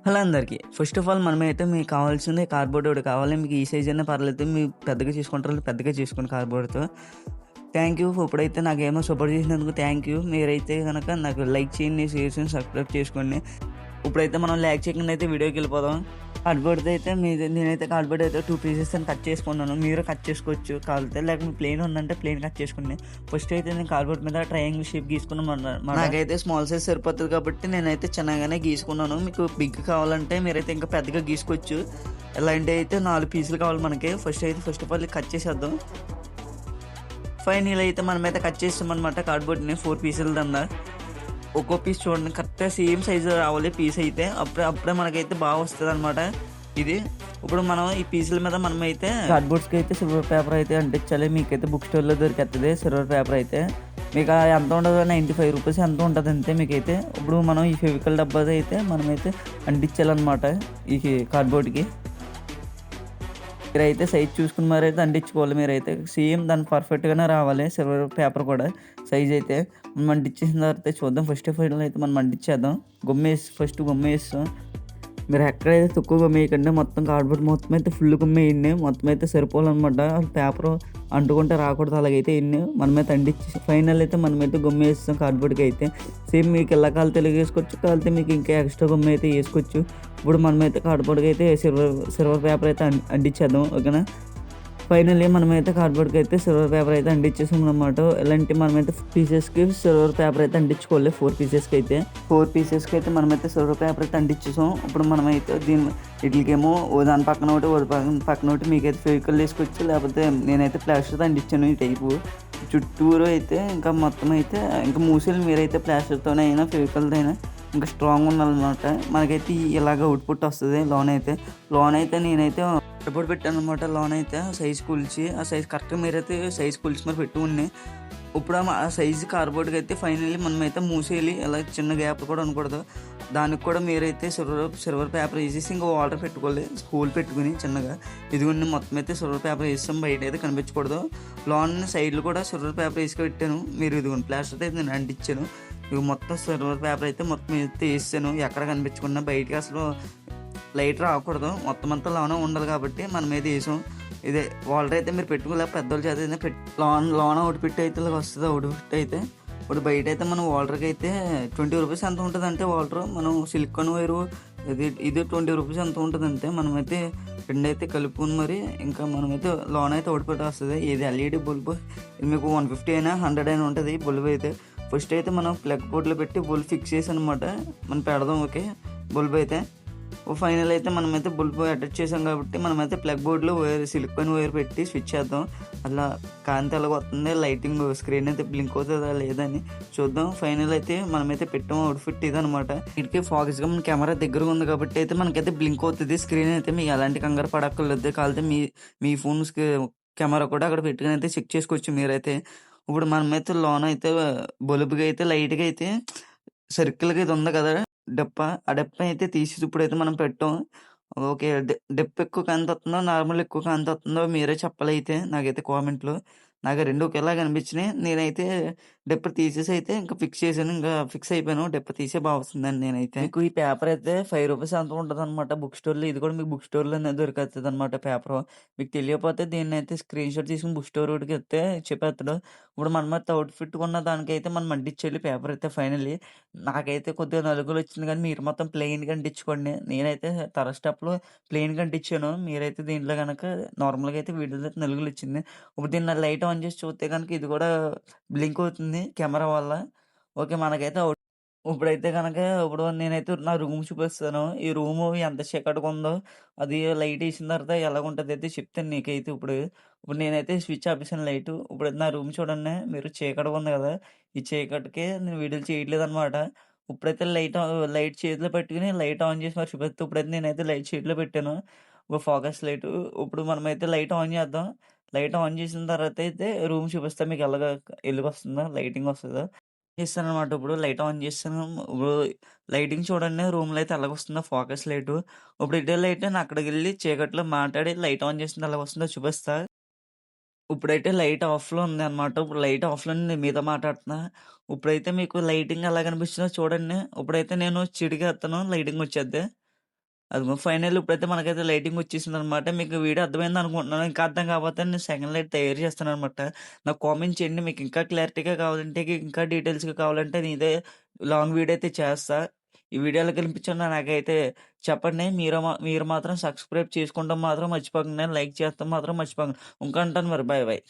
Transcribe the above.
Hello అందరికీ. First of all మనమైతే మీకు కావాల్సింది కార్డ్‌బోర్డ్ ఒకటి కావాలి. మీకు ఏ సైజ్ అయినా పర్లేదు. మీరు పెద్దగా చేసుకుంటారో పెద్దగా చేసుకోండి కార్డ్‌బోర్డ్‌తో. Thank you. ఇప్పుడైతే నాకేమో సపోర్ట్ చేసినందుకు థ్యాంక్ యూ. మీరైతే గనక నాకు లైక్ చేయండి, షేర్ చేయండి, సబ్స్క్రైబ్ చేసుకోండి. ఇప్పుడైతే మనం లాగ్ చేయకుండా అయితే వీడియోకెళ్ళిపోదాం. కార్డ్‌బోర్డ్‌ది అయితే నేనైతే కార్డ్‌బోర్డ్ అయితే 2 పీసెస్ అని కట్ చేసుకున్నాను. మీరు కట్ చేసుకోవచ్చు కావాలితే. లేకపోతే ప్లెయిన్ ఉందంటే ప్లెయిన్ కట్ చేసుకోండి. ఫస్ట్ అయితే నేను కార్డ్‌బోర్డ్ మీద ట్రయాంగిల్ షేప్ గీసుకున్నామన్నమాట. నాకైతే స్మాల్ సైజ్ సరిపోతది కాబట్టి నేనైతే చిన్నగానే గీసుకున్నాను. మీకు బిగ్ కావాలంటే మీరైతే ఇంకా పెద్దగా గీసుకోవచ్చు. ఇలాంటివి అయితే 4 పీసులు కావాలి మనకి. ఫస్ట్ ఆఫ్ ఆల్ కట్ చేసేద్దాం. ఫైనల్ అయితే మనమైతే కట్ చేస్తామన్నమాట కార్డ్‌బోర్డ్‌ని 4 పీసుల దందా. ఒక్కో పీస్ చూడండి కరెక్ట్‌గా సేమ్ సైజు రావాలి పీస్ అయితే. అప్పుడే మనకైతే బాగా వస్తదనమాట ఇది. ఇప్పుడు మనం ఈ పీసుల మీద మనమైతే కార్డ్‌బోర్డ్స్‌కి అయితే సిల్వర్ పేపర్ అయితే అంటించాలి. మీకైతే బుక్ స్టోర్‌లో దొరికేత్తది సిల్వర్ పేపర్ అయితే. మీకు ఎంత ఉండదు, రూ. 95 ఎంతో ఉంటది అంతే మీకైతే. ఇప్పుడు మనం ఈ ఫెవికల్ డబ్బాది అయితే మనమైతే అంటించాలన్నమాట ఈ కార్డ్‌బోర్డ్‌కి. మీరైతే సైజ్ చూసుకుని మరైతే అంటించుకోవాలి. మీరైతే సేమ్ దానికి పర్ఫెక్ట్‌గానే రావాలి సిల్వర్ పేపర్ కూడా సైజ్ అయితే. మనం అంటించేసిన తర్వాత చూద్దాం. ఫస్ట్ ఆఫ్ ఆల్ అయితే మనం అంటించేద్దాం. ఫస్ట్ గుమ్మేస్తాం. మీరు ఎక్కడైతే తక్కువ గుమ్మేయకండి. మొత్తం కార్డ్‌బోర్డ్ మొత్తం అయితే ఫుల్ గుమ్మేయండి. మొత్తం అయితే సరిపోవాలనమాట. పేపరు అంటుకుంటే రాకూడదు. అలాగైతే ఎన్ని మనమైతే అంటించి ఫైనల్ అయితే మనమైతే గుమ్మేస్తాం కార్డ్‌బోర్డ్‌కి అయితే. సేమ్ మీకు ఎలా కావాలితే ఇలాగ వేసుకోవచ్చు. కావాలితే మీకు ఇంకా ఎక్స్ట్రా గుమ్మ అయితే వేసుకోవచ్చు. ఇప్పుడు మనమైతే కార్డ్‌బోర్డ్‌కి అయితే సిల్వర్ పేపర్ అయితే అంటించేద్దాం. ఓకేనా. ఫైనల్లీ మనమైతే కార్డ్‌బోర్డ్‌కి అయితే సిల్వర్ పేపర్ అయితే అంటించేసామనమాట. ఇలాంటి మనమైతే పీసెస్‌కి సిల్వర్ పేపర్ అయితే అంటించుకోవాలి. 4 పీసెస్‌కి అయితే. 4 పీసెస్‌కి అయితే మనమైతే సిల్వర్ పేపర్ అయితే అంటించేసాం. ఇప్పుడు మనమైతే ఈటిలికేమో ఓ దాని పక్కన ఒకటి, ఓ పక్కన ఒకటి మీకైతే ఫెవికల్ వేసుకోవచ్చు. లేకపోతే నేనైతే ప్లాస్టర్‌తో అంటించాను ఈ టైపు. చుట్టూరు అయితే ఇంకా మొత్తం అయితే ఇంకా మూసేలు మీరైతే ప్లాస్టర్‌తోనే అయినా ఫెవికల్‌తో అయినా ఇంకా స్ట్రాంగ్ ఉండాలన్నమాట. మనకైతే ఇలాగ అవుట్‌పుట్ వస్తది లోన్ అయితే నేనైతే కార్డ్‌బోర్డ్ పెట్టాననమాట. లోన్ అయితే సైజ్ కొలిచి ఆ సైజ్ కరెక్ట్‌గా మీరైతే సైజ్ కొలిచి మరి పెట్టుకోండి. ఇప్పుడు ఆ సైజు కార్డ్‌బోర్డ్‌కి అయితే ఫైనల్లీ మనమైతే మూసేయాలి. అలా చిన్న గ్యాప్ కూడా ఉండకూడదు. దానికి కూడా మీరైతే సిల్వర్ పేపర్ వేసేసి ఇంకా వాటర్ పెట్టుకోవాలి. హోల్ పెట్టుకుని చిన్నగా. ఇదిగోండి మొత్తం అయితే సిల్వర్ పేపర్ వేసాం. బయట అయితే కనిపించకూడదు. లోన్ సైడ్‌లు కూడా సిల్వర్ పేపర్ వేసి పెట్టాను. మీరు ఇదిగోండి ప్లాస్టర్‌తో అయితే నేను అంటించాను. ఇవి మొత్తం సిల్వర్ పేపర్ అయితే మొత్తం అయితే వేసేసాను. ఎక్కడ కనిపించకుండా బయటికి అసలు లైట్ రాకూడదు. మొత్తం అంతా లోన ఉండాలి కాబట్టి మన మీద వేసాం. ఇదే వాటర్ అయితే మీరు పెట్టుకోలే పెద్దోళ్ళ చేత అయితే లోన ఒకటి పెట్టి అయితే ఇలాగ వస్తుంది. ఒకటి పెట్టి అయితే ఇప్పుడు బయట అయితే మనం వాటర్కి అయితే రూ. 20 ఎంత ఉంటుంది అంటే వాటర్ మనం సిలికాన్ వైరు ఇది రూ. 20 ఎంత ఉంటుంది అంతే. మనమైతే రెండైతే కలుపుకుని మరి ఇంకా మనమైతే లోన్ అయితే ఒకటి పెట్టి వస్తుంది. ఇది ఎల్ఈడి బల్బు. ఇది మీకు 150 అయినా 100 అయినా ఉంటుంది బల్బు అయితే. ఫస్ట్ అయితే మనం ప్లగ్ బోర్డ్లో పెట్టి బల్బ్ ఫిక్స్ చేసి అనమాట మనం పెడదాం. ఓకే బల్బు అయితే ఫైనల్ అయితే మనమైతే బల్బ్ అటాచ్ చేసాం కాబట్టి మనమైతే ప్లగ్ బోర్డ్లో సిలికాన్ వైర్ పెట్టి స్విచ్ చేద్దాం. అలా కాంతి ఎలాగ వస్తుంది, లైటింగ్ స్క్రీన్ అయితే బ్లింక్ అవుతుందా లేదని చూద్దాం. ఫైనల్ అయితే మనమైతే పెట్టాము అవుట్ఫిట్ ఇదనమాట. వీటికి ఫోకస్గా మన కెమెరా దగ్గరగా ఉంది కాబట్టి అయితే మనకైతే బ్లింక్ అవుతుంది స్క్రీన్ అయితే. మీకు ఎలాంటి కంగారు పడక్కర్లేదు. కాలితే మీ ఫోన్ కెమెరా కూడా అక్కడ పెట్టుకుని అయితే చెక్ చేసుకోవచ్చు మీరైతే. ఇప్పుడు మనమైతే లోన్ అయితే బల్బుగా అయితే లైట్గా అయితే సర్కిల్‌గా ఇది ఉంది కదా డెప్ప. ఆ డెప్పనయితే తీసి ఇప్పుడైతే మనం పెట్టాం. ఓకే. డెప్ ఎక్కువ కాంతొత్తుందో, నార్మల్ ఎక్కువ కాంతొత్తుందో మీరే చెప్పాలయితే నాకైతే కామెంట్‌లో. నాకు 2 ఒకేలాగా అనిపించినియి. నేనైతే డెప్ తీసేసి అయితే ఇంకా ఫిక్స్ చేశాను. ఇంకా ఫిక్స్ అయిపోయాను. డెప్ తీసే బా వస్తుందండి నేనైతే. మీకు ఈ పేపర్ అయితే రూ. 5 ఎంతో ఉంటదనమాట బుక్ స్టోర్‌లో. ఇది కూడా మీకు బుక్ స్టోర్‌లోనే దొరికేత్తదనమాట పేపరు. మీకు తెలియకపోతే దీన్నైతే స్క్రీన్‌షాట్ తీసుకొని బుక్ స్టోర్ వోడికి ఇస్తే చెప్పేత్తడు. ఇప్పుడు మనమైతే అవుట్‌ఫిట్ కొన్న దానికైతే మనం అంటించేయాలి పేపర్ అయితే ఫైనల్లీ. నాకైతే కొద్దిగా నలుగులొచ్చింది గానీ, మీరు మొత్తం ప్లెయిన్‌గా అంటించుకోండి. నేనైతే స్టెప్‌లో ప్లెయిన్‌గా అంటించాను. మీరైతే దీంట్లో గనక నార్మల్‌గా అయితే వీడియోలో అయితే నలుగులొచ్చింది. ఇప్పుడు దీన్ని లైట్ ఆన్ చేసి చూస్తే గనక ఇది కూడా బ్లింక్ అవుతుంది కెమెరా వల్ల. ఓకే. మనకైతే ఇప్పుడైతే గనక ఇప్పుడు నేనైతే నా రూమ్ చూపిస్తాను. ఈ రూము ఎంత చీకటిగుందో, అది లైటేసిన తర్వాత ఎలాగుంటదైతే చెప్తాను నీకైతే ఇప్పుడు. ఇప్పుడు నేనైతే స్విచ్ ఆపేసాను లైటు. ఇప్పుడు నా రూమ్ చూడండి. మీరు చీకటిగుంది గదా! ఈ చీకటికి నేను వీడియోలు చేయట్లేదనమాట. ఇప్పుడైతే లైట్ చేతిలో పెట్టుకొని లైట్ ఆన్ చేసి మరి చూపిత్తా. ఇప్పుడైతే నేనైతే లైట్ చేతిలో పెట్టాను. Focus light. ఇప్పుడు మనమైతే లైట్ ఆన్ చేద్దాం. లైట్ ఆన్ చేసిన తర్వాత అయితే రూమ్ చూపిస్తా మీకు ఎలాగా ఎలుగొస్తుందో, లైటింగ్ వస్తదో. చేశాననమాట. ఇప్పుడు లైట్ ఆన్ చేశాను. ఇప్పుడు లైటింగ్ చూడండి రూమ్‌లో అయితే ఎలాగొస్తుందో ఫోకస్ లైటు. ఇప్పుడు ఇదే లైట్ నేను అక్కడికెళ్ళి చీకట్లో మాట్లాడి లైట్ ఆన్ చేసింది ఎలాగొస్తుందో చూపిస్తా. ఇప్పుడైతే లైట్ ఆఫ్‌లో ఉందనమాట. ఇప్పుడు లైట్ ఆఫ్‌లో నేను మీతో మాట్లాడుతున్నా. ఇప్పుడైతే మీకు లైటింగ్ ఎలా కనిపిస్తుందో చూడండి. ఇప్పుడైతే నేను చిటికేత్తాను లైటింగ్ వచ్చేద్ది. అదిగో ఫైనల్ ఇప్పుడైతే మనకైతే లైటింగ్ వచ్చేసిందనమాట. మీకు వీడియో అర్థమైందనుకుంటున్నాను. ఇంకా అర్థం కాకపోతే నేను సెకండ్ లైట్ తయారు చేస్తాననమాట. నాకు కామెంట్ చేయండి. మీకు ఇంకా క్లారిటీగా కావాలంటే, ఇంకా డీటెయిల్స్‌గా కావాలంటే నేను ఇదే లాంగ్ వీడియో అయితే చేస్తా. ఈ వీడియో ఎలా కనిపించిందో నాకైతే చెప్పండి. మీరు మాత్రం సబ్స్క్రైబ్ చేసుకుంటం మాత్రం మర్చిపోకండి. లైక్ చేస్తాం మాత్రం మర్చిపోకండి. ఉంటాను మరి. Bye bye.